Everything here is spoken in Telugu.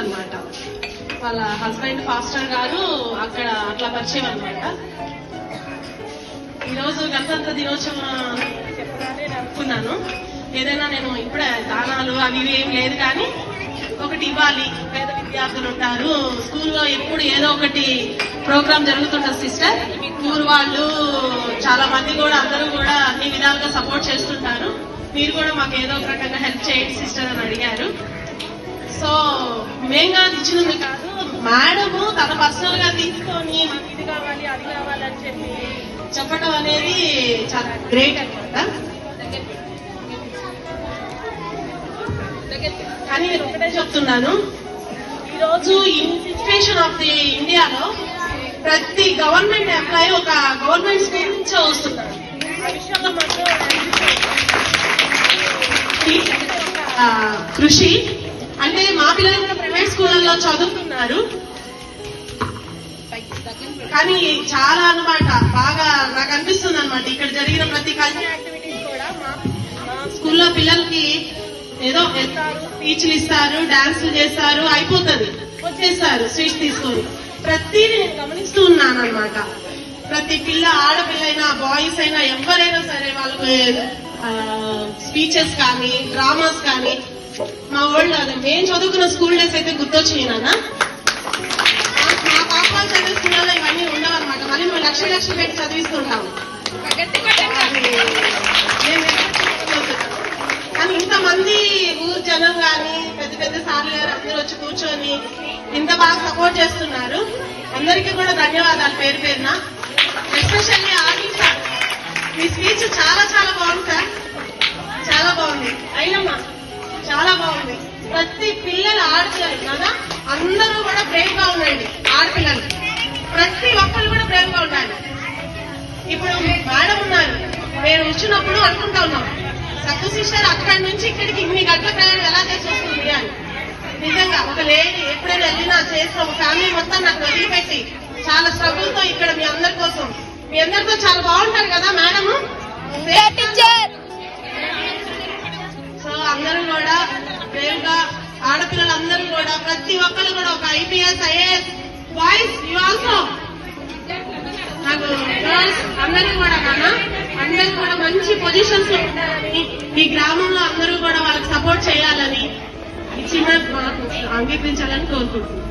అన్నమాట. వాళ్ళ హస్బెండ్ పాస్టర్ గారు అక్కడ అట్లా పరిచయం అన్నమాట. ఈరోజు గణతంత్ర దినోత్సవం చెప్పగానే అనుకున్నాను, ఏదైనా నేను ఇప్పుడే దానాలు అవి ఏం లేదు కానీ ఒకటి ఇవ్వాలి. పేద విద్యార్థులు ఉంటారు, స్కూల్లో ఎప్పుడు ఏదో ఒకటి ప్రోగ్రామ్ జరుగుతుంటది సిస్టర్. ఊరు వాళ్ళు చాలా మంది కూడా అందరూ కూడా అన్ని విధాలుగా సపోర్ట్ చేస్తుంటారు. మీరు కూడా మాకు ఏదో ఒక రకంగా హెల్ప్ చేయండి సిస్టర్ అని అడిగారు. సో మేంగా ఇచ్చినది కాదు, మేడము తన పర్సనల్ గా తీసుకొని మాకు ఇది కావాలి అది కావాలి అని చెప్పి చెప్పడం అనేది చాలా గ్రేట్ అనమాట. కానీ నేను ఒకటే చెప్తున్నాను, ఈరోజు ఇన్ సిచ్యువేషన్ ఆఫ్ ది ఇండియాలో ప్రతి గవర్నమెంట్ ఎంప్లాయీ ఒక గవర్నమెంట్ స్కూల్ నుంచే వస్తున్నారు. ఆ విషయంలో మాత్రం కృషి అంటే మా పిల్లలు కూడా ప్రైవేట్ స్కూళ్ళల్లో చదువుతున్నారు, కానీ చాలా అన్నమాట బాగా నాకు అనిపిస్తుంది అనమాట. ఇక్కడ జరిగిన ప్రతి కల్చరల్ యాక్టివిటీస్ కూడా మా స్కూల్లో పిల్లలకి ఏదో వెళ్తారు, స్పీచ్లు ఇస్తారు, డాన్సులు చేస్తారు, అయిపోతుంది, వచ్చేస్తారు స్వీట్స్ తీసుకొని. ప్రతిదీ నేను గమనిస్తూ ఉన్నాను అనమాట. ప్రతి పిల్ల, ఆడపిల్ల అయినా బాయ్స్ అయినా ఎవరైనా సరే వాళ్ళకి స్పీచెస్ కానీ డ్రామాస్ కానీ మా వాళ్ళు అది మేము చదువుకున్న స్కూల్ డేస్ అయితే గుర్తొచ్చినాయి నాన్న. మా పాప చదివే స్కూల్లో ఇవన్నీ ఉండవన్నమాట. మళ్ళీ మేము లక్షలు పెట్టి చదివిస్తుంటాము. కానీ ఇంతమంది ఊరు జనం కానీ పెద్ద పెద్ద సార్లు గారు అందరూ వచ్చి కూర్చొని ఇంత బాగా సపోర్ట్ చేస్తున్నారు. అందరికీ కూడా ధన్యవాదాలు పేరు పేరున. ఎస్పెషల్లీ ఆర్మీ సార్, మీ స్పీచ్ చాలా చాలా బాగుంది సార్, చాలా బాగుంది. అయినమ్మా చాలా బాగుంది. ప్రతి పిల్లలు ఆడపిల్లలు కదా అందరూ కూడా బ్రేవ్ గా ఉండండి. ఆడపిల్లలు ప్రతి ఒక్కరు కూడా బ్రేవ్ గా ఉండాలి. ఇప్పుడు మేడం ఉన్నారు, మేము వచ్చినప్పుడు అనుకుంటా ఉన్నాం సక్కు సిస్టర్ అక్కడి నుంచి ఇక్కడికి ఇన్ని గంటల ప్రయాణం ఎలా చేసి వస్తుంది అని. నిజంగా ఒక లేడీ ఎప్పుడైనా వెళ్ళినా చేసిన ఒక ఫ్యామిలీ మొత్తం నాకు వదిలిపెట్టి చాలా స్ట్రగుల్ తో ఇక్కడ మీ అందరి కోసం, మీ అందరితో చాలా బాగుంటారు కదా మేడము. సో అందరూ కూడా బ్రేవ్ గా, ఆడపిల్లలందరూ కూడా ప్రతి ఒక్కరు కూడా ఒక IPS IAS boys you also నాకు గర్ల్స్ అందరూ కూడా నాన్న అందరూ కూడా మంచి పొజిషన్స్ లో ఉండాలని, ఈ గ్రామంలో అందరూ కూడా వాళ్ళకి సపోర్ట్ చేయాలని, ఈ చిన్న మాకు అంగీకరించాలని కోరుకుంటున్నాను.